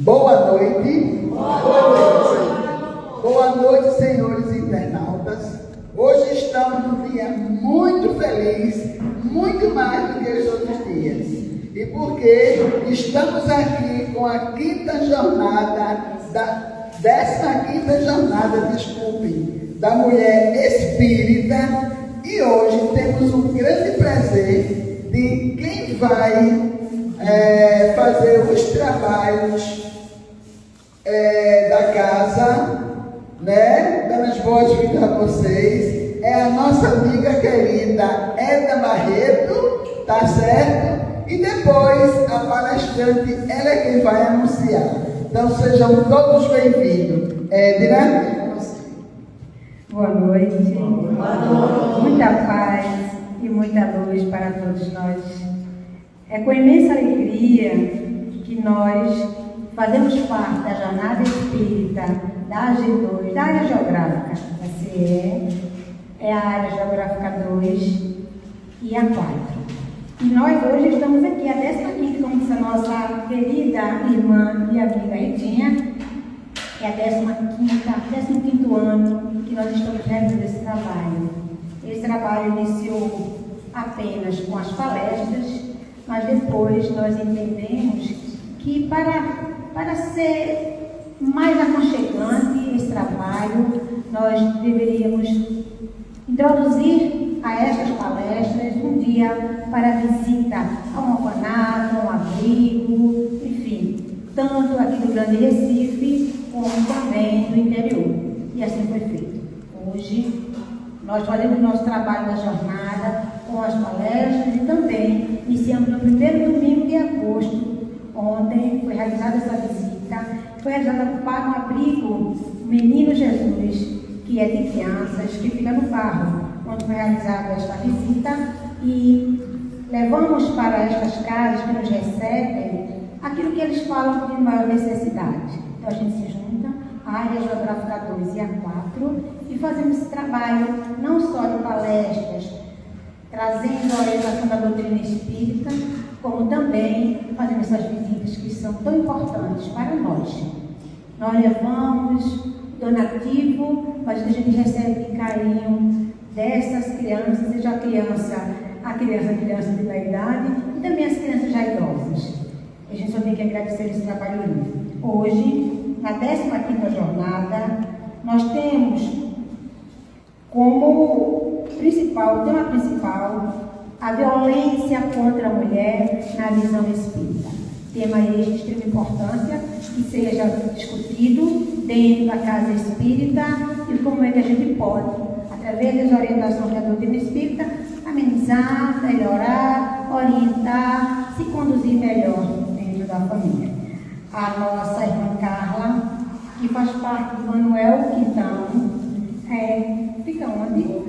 Boa noite. Boa noite, senhores internautas. Hoje estamos num dia muito feliz, muito mais do que os outros dias. E porque estamos aqui com a quinta jornada, da 15ª jornada, da mulher espírita. E hoje temos um grande prazer de quem vai fazer os trabalhos da casa, né? Dando as boas-vindas a vocês. É a nossa amiga querida Eda Barreto, tá certo? E depois a palestrante, ela é quem vai anunciar. Então sejam todos bem-vindos. Edna? Boa noite. Muita paz e muita luz para todos nós. É com imensa alegria que nós fazemos parte da jornada espírita da AG2, da área geográfica da CE, é a área geográfica 2 e a 4. E nós hoje estamos aqui, a 15ª, como disse a nossa querida irmã e amiga Edinha, é a 15º ano que nós estamos realizando esse trabalho. Esse trabalho iniciou apenas com as palestras, mas depois nós entendemos que para ser mais aconchegante esse trabalho, nós deveríamos introduzir a estas palestras um dia para visita a um orfanato, a um abrigo, enfim, tanto aqui do Grande Recife, como também do interior. E assim foi feito. Hoje, nós fazemos nosso trabalho da jornada com as palestras e também iniciamos no primeiro domingo de agosto. Ontem foi realizada essa visita, foi realizada para um abrigo Menino Jesus, que é de crianças, que fica no Barro, onde foi realizada esta visita, e levamos para estas casas que nos recebem aquilo que eles falam de maior necessidade. Então a gente se junta, a área geográfica 2 e a 4, e fazemos esse trabalho não só de palestras, trazendo a orientação da doutrina espírita, como também fazemos essas visitas que são tão importantes para nós. Nós levamos donativo, mas que a gente recebe de carinho dessas crianças, seja a criança de meia idade e também as crianças já idosas. A gente só tem que agradecer esse trabalho lindo. Hoje, na 15ª jornada, nós temos como tema principal a violência contra a mulher na visão espírita. Tema este de extrema importância que seja discutido dentro da casa espírita e como é que a gente pode, através das orientações da doutrina espírita, amenizar, melhorar, orientar, se conduzir melhor dentro da família. A nossa irmã Carla, que faz parte do Manuel Quintão, fica onde?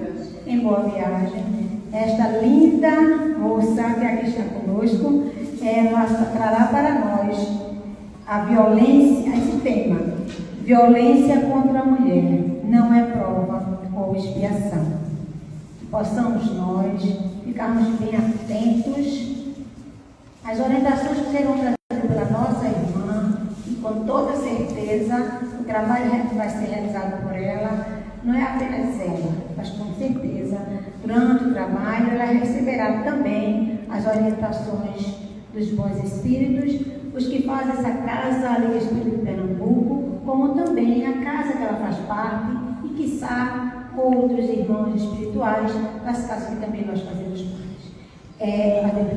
Em Boa Viagem. Esta linda moça que aqui está conosco, ela trará para nós a violência, esse tema, violência contra a mulher, não é prova ou expiação. Que possamos nós ficarmos bem atentos às orientações que serão trazidas pela nossa irmã, e com toda certeza o trabalho que vai ser realizado por ela não é apenas ela, mas com certeza, durante o trabalho, ela receberá também as orientações dos bons espíritos, os que fazem essa casa, a Liga Espírita de Pernambuco, como também a casa que ela faz parte, e quiçá outros irmãos espirituais das casas que também nós fazemos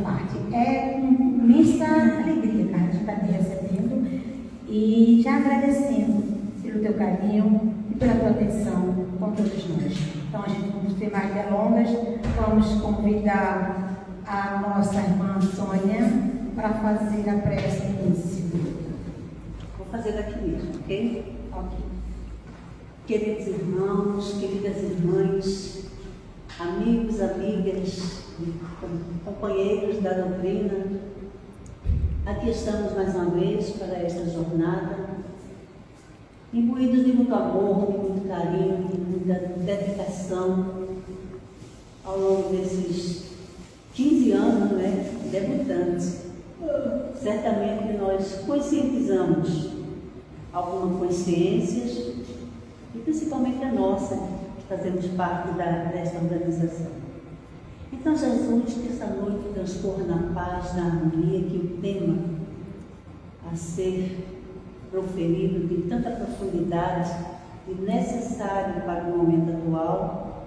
parte. É com imensa alegria, cara, de estar te recebendo e já agradecendo pelo teu carinho e pela tua atenção com todos nós. Então, a gente não tem mais delongas, vamos convidar a nossa irmã Sônia para fazer a prece de início. Vou fazer daqui mesmo, ok? Ok. Queridos irmãos, queridas irmãs, amigos, amigas, companheiros da doutrina, aqui estamos mais uma vez para esta jornada, imbuídos de muito amor, de muito carinho, de muita dedicação ao longo desses 15 anos, né, debutantes. certamente nós conscientizamos algumas consciências, e principalmente a nossa, que fazemos parte desta organização. Então, Jesus, que essa noite transcorra na paz, na harmonia, que o tema a ser proferido de tanta profundidade e necessário para o momento atual,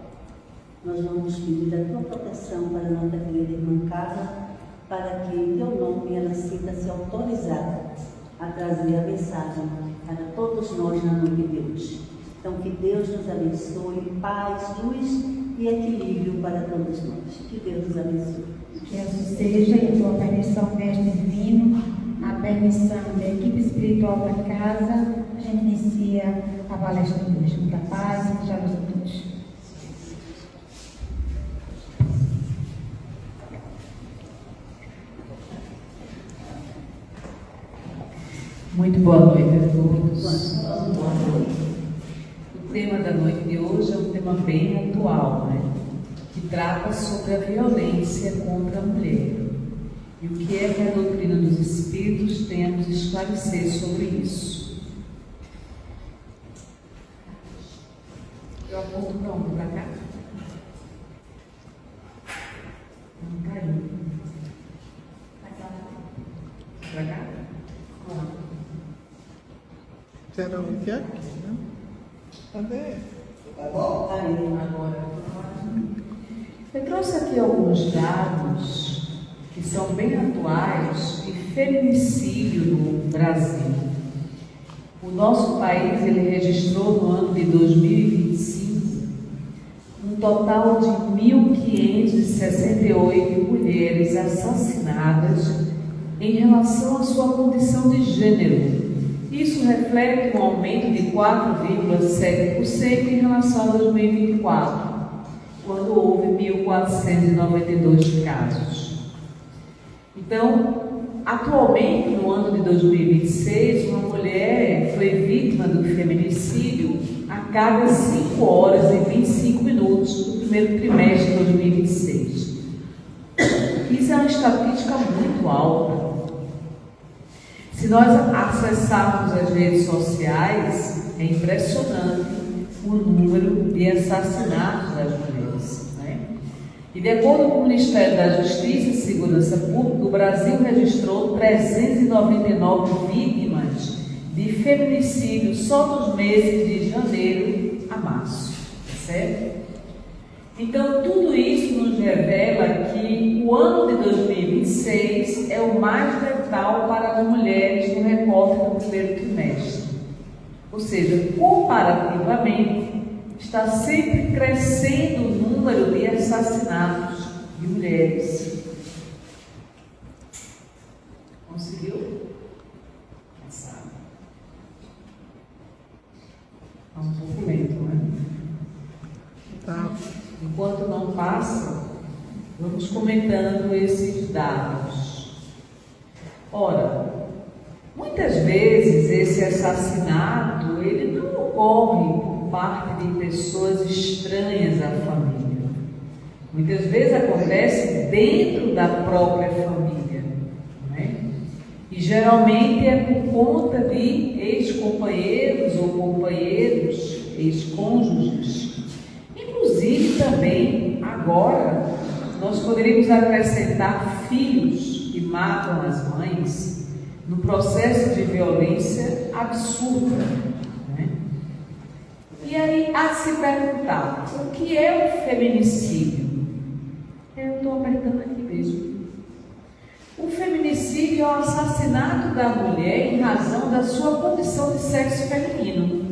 nós vamos pedir a tua proteção para a nossa querida irmã Carla, para que em teu nome ela sinta-se autorizada a trazer a mensagem para todos nós na noite de hoje. Então, que Deus nos abençoe, paz, luz e equilíbrio para todos nós. Que Deus nos abençoe. Que assim seja, em tua permissão, Mestre Divino, a permissão da equipe espiritual da casa, a gente inicia a palestra de hoje. Muita paz e já luz a todos. Muito boa noite a todos. Boa noite. O tema da noite de hoje é um tema bem atual, né? Que trata sobre a violência contra a mulher. E o que é que a doutrina dos Espíritos tem a nos esclarecer sobre isso? Eu aponto para onde? Para cá? Não está aí. Para cá? Geralmente é aqui, né? Cadê? Tá bom? Agora. Eu trouxe aqui alguns dados que são bem atuais de feminicídio no Brasil. O nosso país ele registrou no ano de 2025 um total de 1.568 mulheres assassinadas em relação à sua condição de gênero. Isso reflete um aumento de 4,7% em relação a 2024, quando houve 1.492 casos. Então, atualmente, no ano de 2026, uma mulher foi vítima do feminicídio a cada 5 horas e 25 minutos no primeiro trimestre de 2026. Isso é uma estatística muito alta. Se nós acessarmos as redes sociais, é impressionante o número de assassinatos das mulheres, né? E de acordo com o Ministério da Justiça e Segurança Pública, o Brasil registrou 399 vítimas de feminicídio só nos meses de janeiro a março, certo? Então, tudo isso nos revela que o ano de 2026 é o mais letal para as mulheres no recorte do primeiro trimestre. Ou seja, comparativamente, está sempre crescendo o número de assassinatos de mulheres. Conseguiu? Passar. Está um pouco lento, né? Tá. Enquanto não passa, vamos comentando esses dados. Ora, muitas vezes esse assassinato ele não ocorre por parte de pessoas estranhas à família. Muitas vezes acontece dentro da própria família, né? E geralmente é por conta de ex-companheiros ou companheiros, ex-cônjuges. Inclusive também, agora, nós poderíamos acrescentar filhos que matam as mães no processo de violência absurda, né? E aí, a se perguntar, o que é o feminicídio? Eu estou apertando aqui mesmo. O feminicídio é o assassinato da mulher em razão da sua condição de sexo feminino.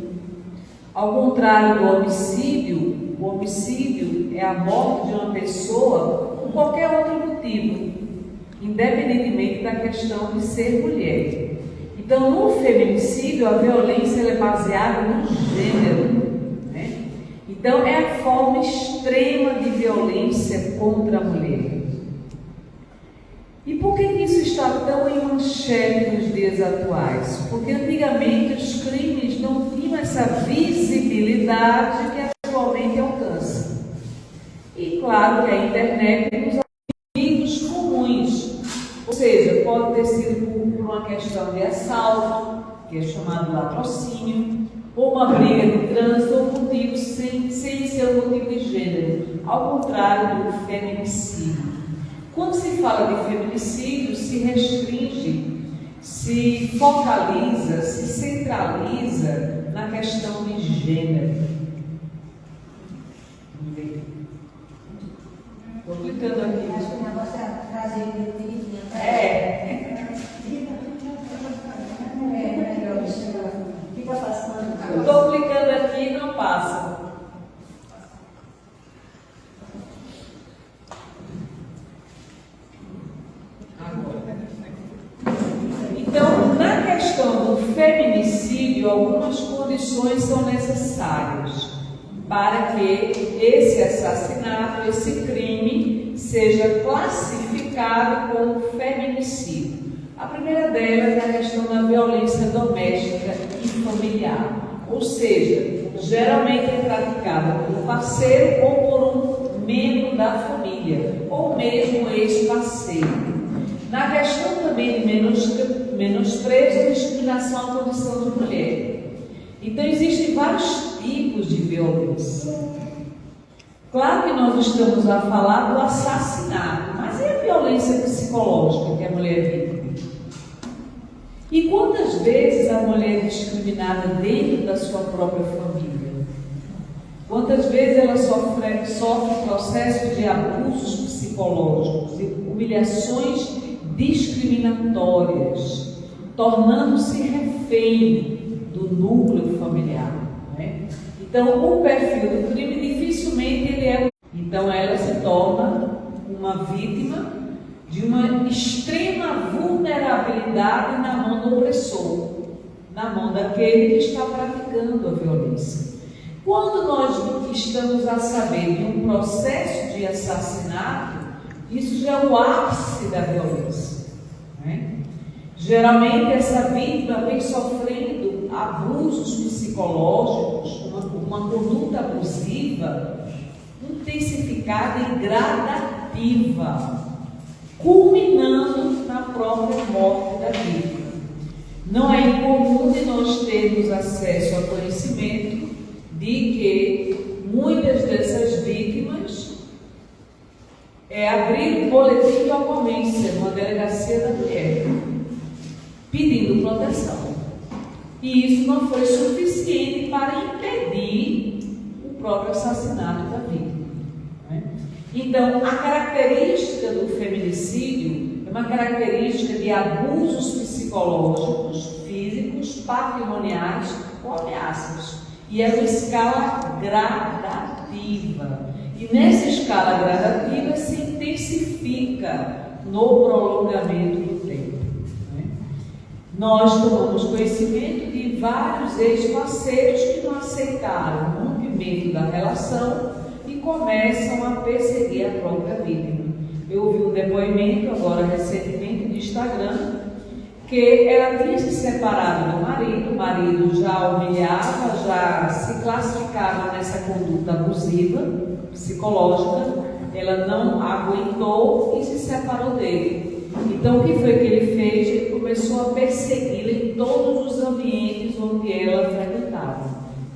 Ao contrário do homicídio, o homicídio é a morte de uma pessoa por qualquer outro motivo, independentemente da questão de ser mulher. Então, no feminicídio, a violência é baseada no gênero, né? Então, é a forma extrema de violência contra a mulher. E por que isso está tão em manchete nos dias atuais? Porque antigamente os crimes não tinham essa visibilidade que atualmente alcança. E claro que a internet nos amigos comuns, ou seja, pode ter sido por uma questão de assalto, que é chamado latrocínio, ou uma briga de trânsito, ou motivo sem ser um motivo de gênero, ao contrário do feminicídio. Quando se fala de feminicídio, se restringe, se focaliza, se centraliza na questão de gênero. Estou clicando aqui. Acho que o negócio é trazer direitinho. Fica passando. Eu estou clicando aqui e não passa. Então, na questão do feminicídio, algumas condições são necessárias para que esse assassinato, esse crime, seja classificado como feminicídio. A primeira delas é a questão da violência doméstica e familiar, ou seja, geralmente é praticada por um parceiro ou por um membro da família, ou mesmo ex-parceiro. Na questão também de menosprezo e discriminação à condição de mulher. Então, existem vários tipos de violência. Claro que nós estamos a falar do assassinato, mas e a violência psicológica que a mulher vive? E quantas vezes a mulher é discriminada dentro da sua própria família? Quantas vezes ela sofre processos de abusos psicológicos e humilhações discriminatórias, tornando-se refém do núcleo familiar, né? Então, o perfil do crime dificilmente ele é. Então, ela se torna uma vítima de uma extrema vulnerabilidade na mão do opressor, na mão daquele que está praticando a violência. Quando nós estamos a saber de um processo de assassinato, isso já é o ápice da violência, né? Geralmente essa vítima vem sofrendo abusos psicológicos, uma conduta abusiva intensificada e gradativa, culminando na própria morte da vítima. Não é incomum de nós termos acesso a conhecimento de que muitas dessas vítimas abriram um boletim de ocorrência numa delegacia da mulher, pedindo proteção. E isso não foi suficiente para impedir o próprio assassinato da vítima, né? Então, a característica do feminicídio é uma característica de abusos psicológicos, físicos, patrimoniais ou ameaças. E é uma escala gradativa. E nessa escala gradativa se intensifica no prolongamento do tempo, né? Nós tomamos conhecimento de vários ex-parceiros que não aceitaram o rompimento da relação e começam a perseguir a própria vítima. Eu ouvi um depoimento agora recentemente no Instagram que ela tinha se separado do marido, o marido já humilhava, já se classificava nessa conduta abusiva psicológica, ela não aguentou e se separou dele. Então o que foi que ele fez? Ele começou a persegui-la em todos os ambientes onde ela frequentava,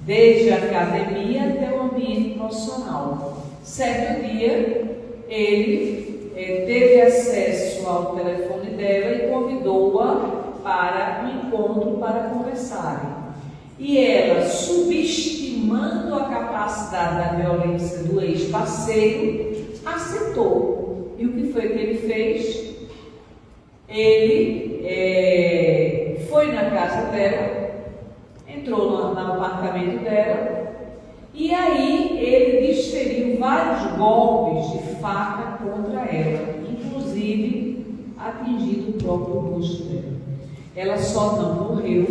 desde a academia até o ambiente profissional. Certo dia ele teve acesso ao telefone dela e convidou-a para um encontro para conversarem. E ela, subestimando a capacidade da violência do ex-parceiro, aceitou. E o que foi que ele fez? Ele foi na casa dela, entrou no apartamento dela, e aí ele desferiu vários golpes de faca contra ela, inclusive atingindo o próprio rosto dela. Ela só não morreu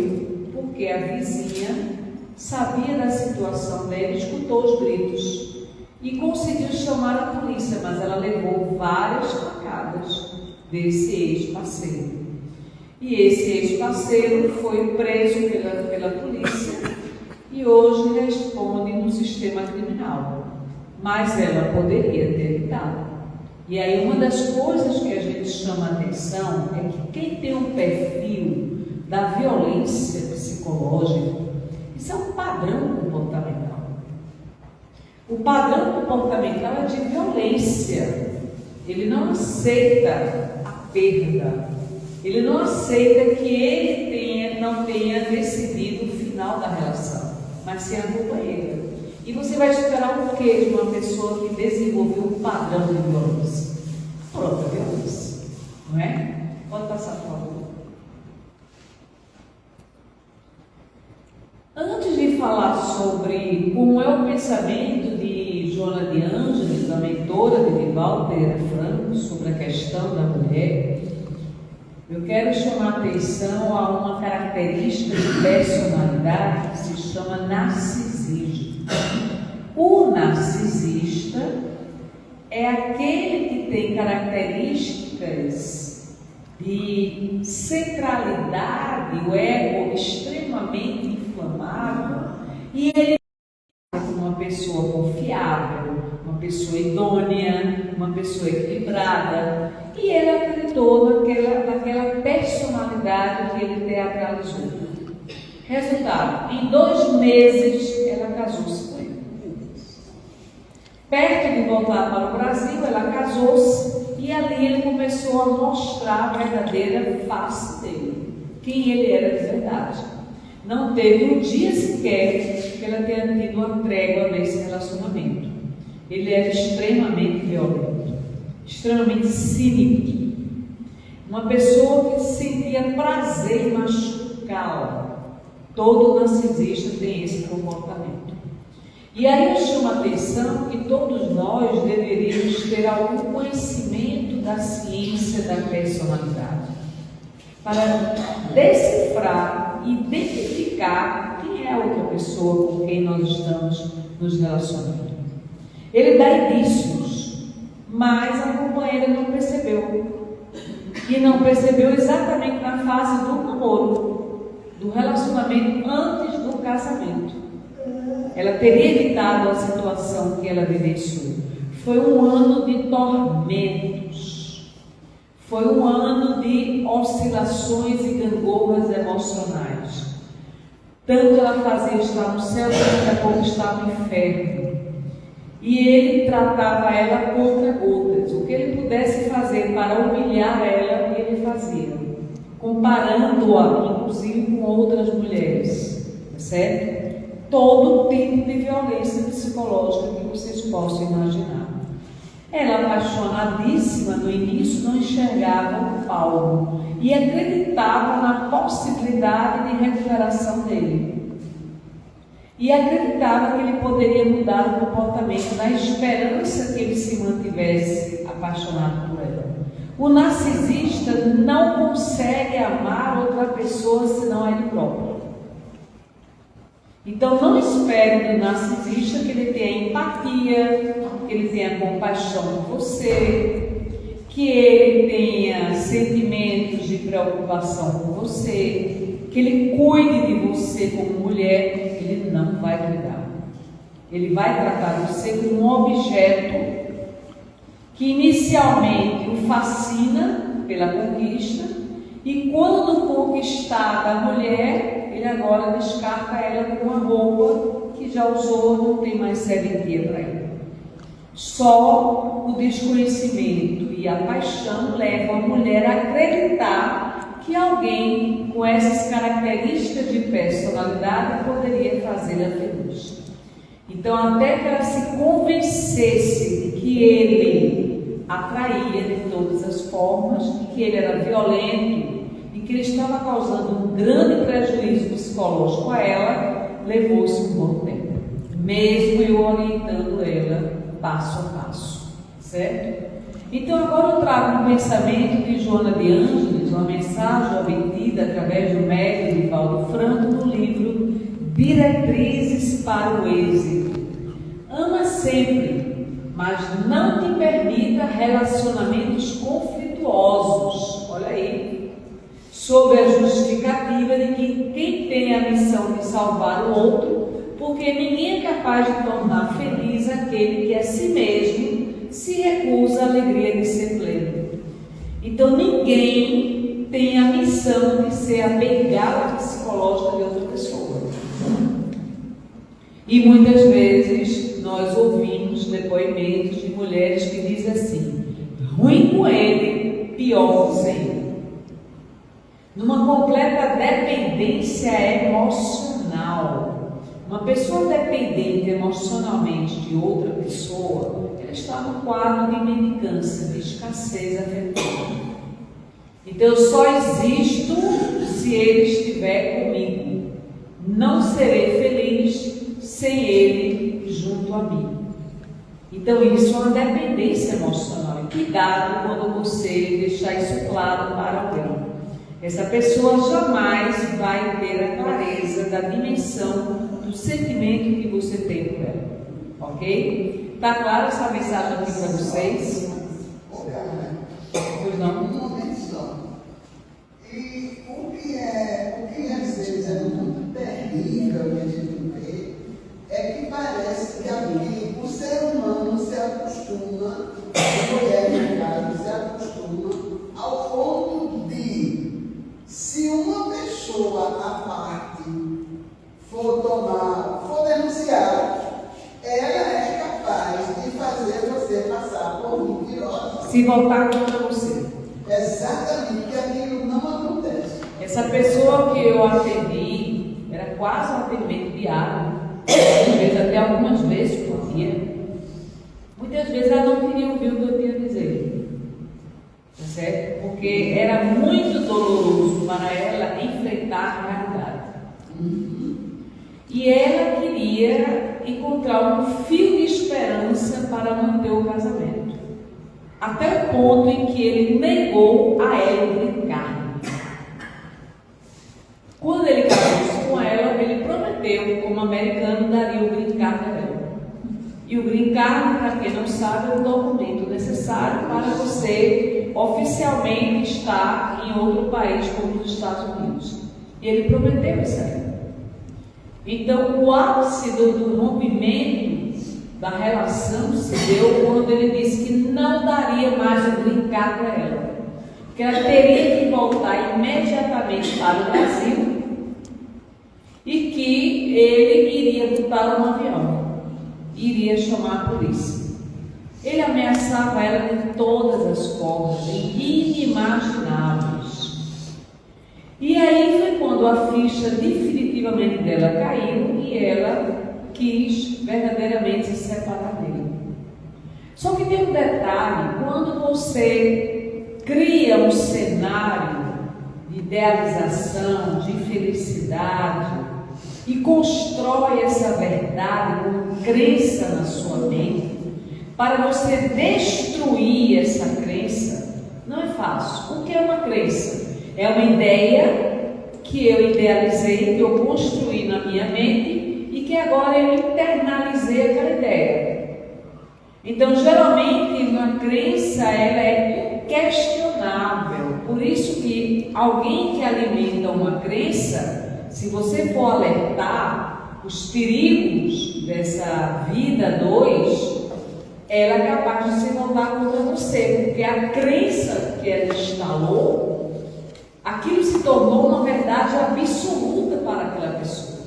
porque a vizinha sabia da situação dela, escutou os gritos e conseguiu chamar a polícia, mas ela levou várias facadas desse ex-parceiro. E esse ex-parceiro foi preso pela polícia e hoje responde no sistema criminal. Mas ela poderia ter evitado. E aí uma das coisas que a gente chama a atenção é que quem tem um perfil da violência psicológica, isso é um padrão comportamental. O padrão comportamental é de violência. Ele não aceita a perda. Ele não aceita que ele não tenha decidido o final da relação, mas sim a companheira. E você vai esperar o quê de uma pessoa que desenvolveu um padrão de violência? Própria violência, não é? Pode passar, por favor. Antes de falar sobre como é o pensamento de Joana de Ângeles, a mentora de Divaldo Pereira Franco, sobre a questão da mulher, eu quero chamar a atenção a uma característica de personalidade que se chama narcisismo. O narcisista é aquele que tem características de centralidade, o ego extremamente inflamado, e ele é uma pessoa confiável, uma pessoa idônea, uma pessoa equilibrada, e ele acreditou naquela personalidade que ele teatralizou. Resultado, em 2 meses ela casou-se com ele. Perto de voltar para o Brasil, ela casou-se e ali ele começou a mostrar a verdadeira face dele, quem ele era de verdade. Não teve um dia sequer que ela tenha tido uma trégua nesse relacionamento. Ele era extremamente violento, extremamente cínico, uma pessoa que sentia prazer em machucá-la. Todo narcisista tem esse comportamento. E aí eu chamo a atenção que todos nós deveríamos ter algum conhecimento da ciência da personalidade, para decifrar, identificar quem é a outra pessoa com quem nós estamos nos relacionando. Ele dá indícios, mas a companheira não percebeu. E não percebeu exatamente na fase do namoro, do relacionamento antes do casamento. Ela teria evitado a situação que ela vivenciou. Foi um ano de tormentos. Foi um ano de oscilações e gangorras emocionais. Tanto ela fazia estar no céu, quanto a pouco estava no inferno. E ele tratava ela contra gotas. O que ele pudesse fazer para humilhar ela, ele fazia, comparando-a, inclusive, com outras mulheres, certo? Todo tipo de violência psicológica que vocês possam imaginar. Ela, apaixonadíssima no início, não enxergava o Paulo e acreditava na possibilidade de recuperação dele. E acreditava que ele poderia mudar o comportamento, na esperança que ele se mantivesse apaixonado por ela. O narcisista não consegue amar outra pessoa senão ele próprio. Então não espere do narcisista que ele tenha empatia, que ele tenha compaixão por você, que ele tenha sentimentos de preocupação por você, que ele cuide de você como mulher. Ele não vai cuidar. Ele vai tratar você como um objeto que inicialmente o fascina pela conquista, e quando conquistada a mulher, ele agora descarta ela com uma roupa que já usou, não tem mais serventia para ele. Só o desconhecimento e a paixão levam a mulher a acreditar que alguém com essas características de personalidade poderia fazê-la feliz. Então, até que ela se convencesse de que ele atraía de todas as formas, que ele era violento e que ele estava causando um grande prejuízo psicológico a ela, levou-se um bom tempo, mesmo eu orientando ela passo a passo, certo? Então agora eu trago um pensamento de Joana de Ângeles, uma mensagem obtida através do médium Divaldo Franco no livro Diretrizes para o Êxito. Ama sempre, mas não te permita relacionamentos conflituosos. Olha aí, sob a justificativa de que quem tem a missão de salvar o outro, porque ninguém é capaz de tornar feliz aquele que a si mesmo se recusa à alegria de ser pleno. Então ninguém tem a missão de ser a bengala psicológica de outra pessoa. E muitas vezes nós ouvimos depoimentos de mulheres que dizem assim: ruim com ele, pior sem ele. Numa completa dependência emocional. Uma pessoa dependente emocionalmente de outra pessoa, ela está no quadro de mendicância, de escassez afetiva. Então eu só existo se ele estiver comigo. Não serei feliz sem ele junto a mim. Então isso é uma dependência emocional. E cuidado quando você deixar isso claro para alguém. Essa pessoa jamais vai ter a clareza da dimensão do sentimento que você tem por ela. Ok? Está clara essa mensagem aqui para vocês? Pois não? Um momento só. E o que às vezes é muito terrível que a gente vê é que parece que aqui o ser humano se acostuma, a mulher no caso, se acostuma ao ponto de, se uma pessoa à parte for denunciar, ela é capaz de fazer você passar por mentirosa. Se voltar contra você. Exatamente, que aquilo não acontece. Essa pessoa que eu atendi, era quase um atendimento diário, às vezes até algumas vezes por dia. Muitas vezes ela não queria ouvir o que eu tinha a dizer, tá certo? Porque era muito doloroso para ela enfrentar a realidade. E ela queria encontrar um fio de esperança para manter o casamento. Até o ponto em que ele negou a ela o green card. Quando ele casou com ela, ele prometeu, como americano, daria o green card a ela. E o green card, para quem não sabe, é um documento necessário para você oficialmente estar em outro país, como os Estados Unidos. E ele prometeu isso a ela. Então, o ápice do rompimento da relação se deu quando ele disse que não daria mais o green card a ela, que ela teria que voltar imediatamente para o Brasil e que ele iria botar um avião, iria chamar a polícia. Ele ameaçava ela de todas as formas inimagináveis. E aí foi quando a ficha definitivamente dela caiu e ela quis verdadeiramente se separar dele. Só que tem um detalhe: quando você cria um cenário de idealização, de felicidade e constrói essa verdade com crença na sua mente, para você destruir essa crença não é fácil. O que é uma crença? É uma ideia que eu idealizei, que eu construí na minha mente e que agora eu internalizei aquela ideia. Então, geralmente, uma crença ela é inquestionável. Por isso que alguém que alimenta uma crença, se você for alertar os perigos dessa vida 2, ela é capaz de se voltar contra você, porque a crença que ela instalou, aquilo se tornou uma verdade absoluta para aquela pessoa.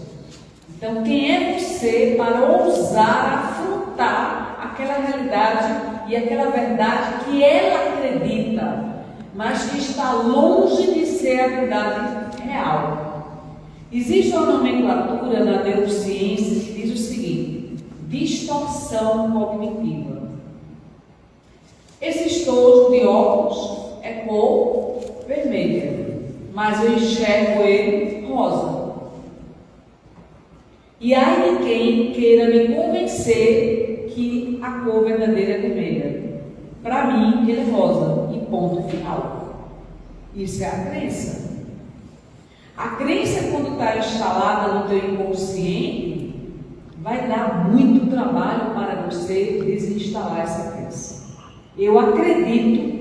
Então, quem é você para ousar afrontar aquela realidade e aquela verdade que ela acredita, mas que está longe de ser a verdade real? Existe uma nomenclatura na neurociência que diz o seguinte: distorção cognitiva. Esse estojo de óculos é cor vermelha, mas eu enxergo ele rosa. E há de quem queira me convencer que a cor verdadeira é vermelha. Para mim, ele é rosa, e ponto final. Isso é a crença. A crença, quando está instalada no teu inconsciente, vai dar muito trabalho para você desinstalar essa crença. Eu acredito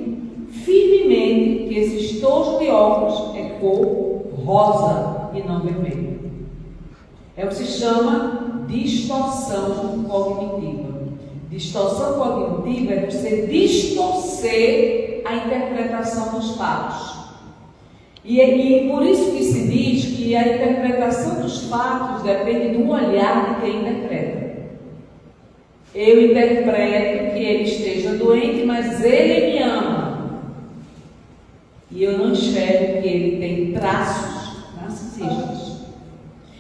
firmemente que esse estojo de óculos é cor rosa e não vermelho. É o que se chama distorção cognitiva. Distorção cognitiva é você distorcer a interpretação dos fatos. E por isso que se diz que a interpretação dos fatos depende do olhar de quem interpreta. Eu interpreto que ele esteja doente, mas ele me ama. E eu não enxergo que ele tem traços narcisistas.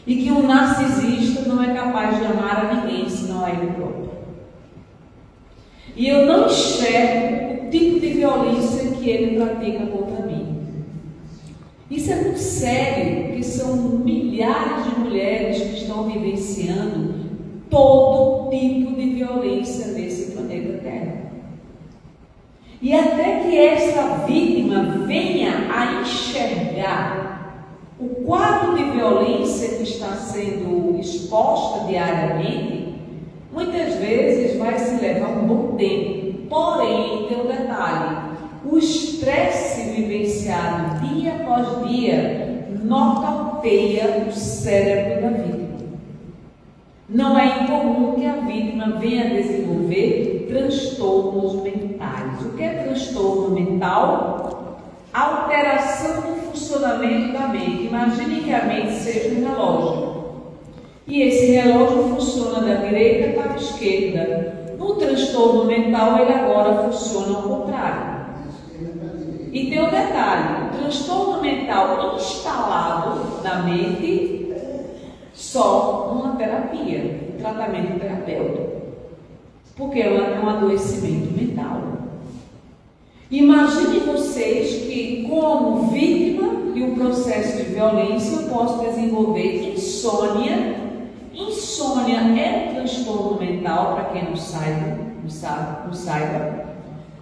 E que um narcisista não é capaz de amar a ninguém, senão a ele próprio. E eu não enxergo o tipo de violência que ele pratica contra mim. Isso é muito sério, porque são milhares de mulheres que estão vivenciando todo tipo de violência nesse planeta Terra. E até que essa vítima venha a enxergar o quadro de violência que está sendo exposta diariamente, muitas vezes vai se levar um bom tempo. Porém, tem um detalhe: o estresse vivenciado dia após dia nocauteia o cérebro da vítima. Não é incomum que a vítima venha a desenvolver transtornos mentais. O que é transtorno mental? Alteração do funcionamento da mente. Imagine que a mente seja um relógio. E esse relógio funciona da direita para a esquerda. No transtorno mental, ele agora funciona ao contrário. E tem um detalhe: o transtorno mental instalado na mente, só uma terapia, um tratamento terapêutico, porque ela é um adoecimento mental. Imagine vocês que, como vítima de um processo de violência, eu posso desenvolver insônia. Insônia é um transtorno mental, para quem não saiba.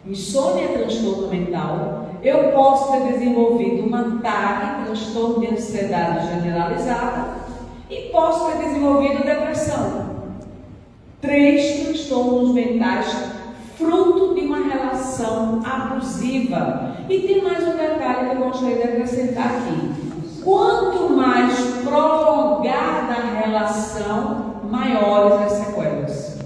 Insônia é transtorno mental. Eu posso ter desenvolvido uma TAG, transtorno de ansiedade generalizada, e posso ter desenvolvido depressão. 3 transtornos mentais, fruto de uma relação abusiva. E tem mais um detalhe que eu gostaria de acrescentar aqui: quanto mais prolongada a relação, maiores as sequelas.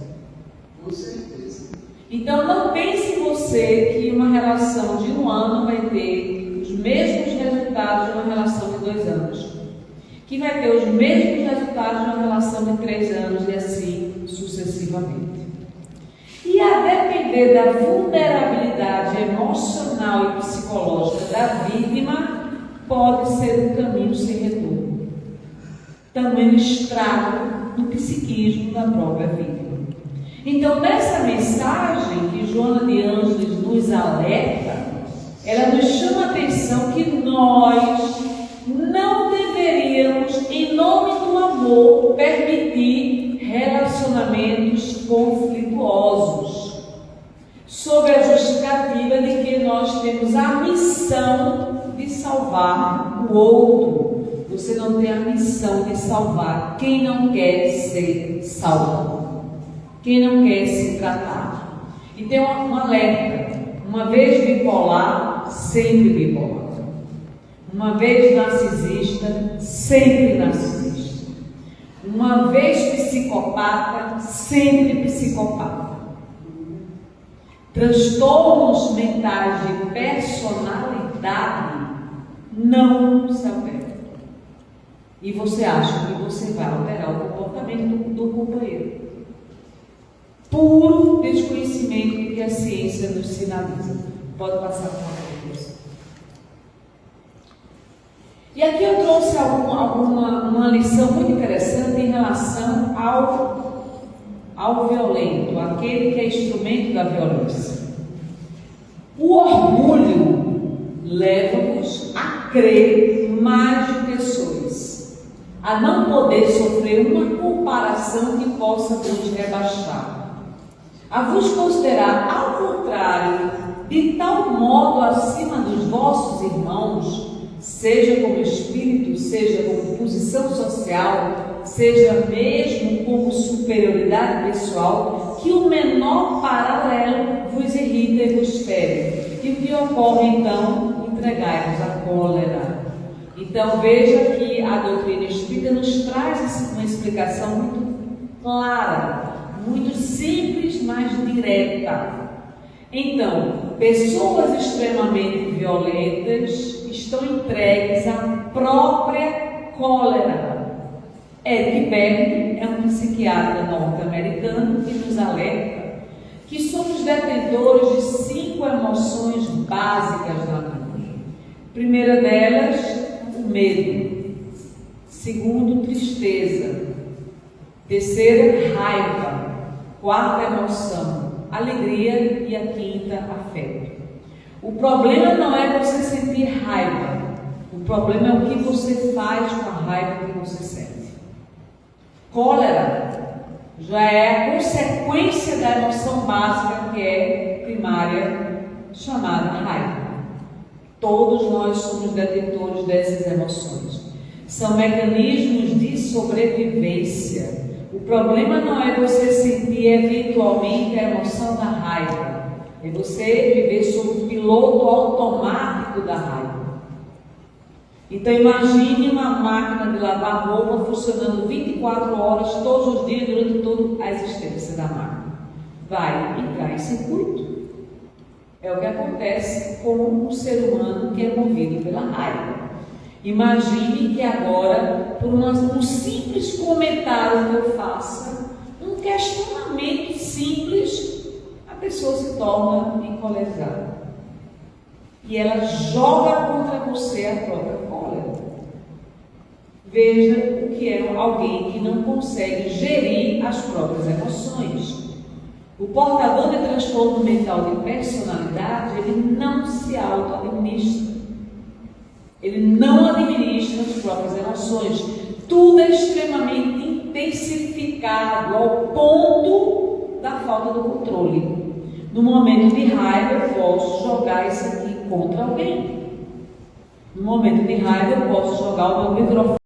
Com certeza. Então não pense você que uma relação de 1 ano vai ter os mesmos resultados de uma relação de 2 anos, que vai ter os mesmos resultados de uma relação de 3 anos e assim sucessivamente. E a depender da vulnerabilidade emocional e psicológica da vítima, pode ser um caminho sem retorno. Também um estrago no psiquismo da própria vítima. Então, nessa mensagem que Joana de Ângeles nos alerta, ela nos chama a atenção que nós não deveríamos, em nome do amor, permitir relacionamentos conflituosos, sob a justificativa de que nós temos a missão de salvar o outro. Você não tem a missão de salvar quem não quer ser salvo, quem não quer se tratar. E tem um alerta: uma vez bipolar, sempre bipolar. Uma vez narcisista, sempre narcisista. Uma vez psicopata, sempre psicopata. Transtornos mentais de personalidade não se alteram. E você acha que você vai alterar o comportamento do companheiro. Puro desconhecimento do que a ciência nos sinaliza. Pode passar por uma coisa. E aqui eu trouxe uma lição muito interessante em relação ao violento, aquele que é instrumento da violência. O orgulho leva-nos a crer mais de pessoas, a não poder sofrer uma comparação que possa nos rebaixar, a vos considerar, ao contrário, de tal modo acima dos vossos irmãos, seja como espírito, seja como posição social, seja mesmo como superioridade pessoal, que o menor paralelo vos irrita e vos fere. E o que ocorre então? Entregai-vos à cólera. Então veja que a doutrina espírita nos traz uma explicação muito clara muito simples, mas direta. Então, pessoas extremamente violentas estão entregues à própria cólera. Eric Berne é um psiquiatra norte-americano que nos alerta que somos detentores de 5 emoções básicas na vida. Primeira delas, o medo. Segundo, tristeza. Terceira, raiva. Quarta, emoção, alegria. E a quinta, afeto. O problema não é você sentir raiva. O problema é o que você faz com a raiva que você sente. Cólera já é a consequência da emoção básica que é primária, chamada raiva. Todos nós somos detentores dessas emoções. São mecanismos de sobrevivência. O problema não é você sentir eventualmente a emoção da raiva. É você viver sob o piloto automático da raiva. Então imagine uma máquina de lavar roupa funcionando 24 horas todos os dias durante toda a existência da máquina. Vai entrar em circuito. É o que acontece com um ser humano que é movido pela raiva. Imagine que agora, por um simples comentário que eu faça, um questionamento simples, a pessoa se torna encolerizada. E ela joga contra você a própria cólera. Veja o que é alguém que não consegue gerir as próprias emoções. O portador de transtorno mental de personalidade, ele não se auto-administra. Ele não administra as próprias emoções. Tudo é extremamente intensificado ao ponto da falta do controle. No momento de raiva, eu posso jogar isso aqui contra alguém. No momento de raiva, eu posso jogar o meu microfone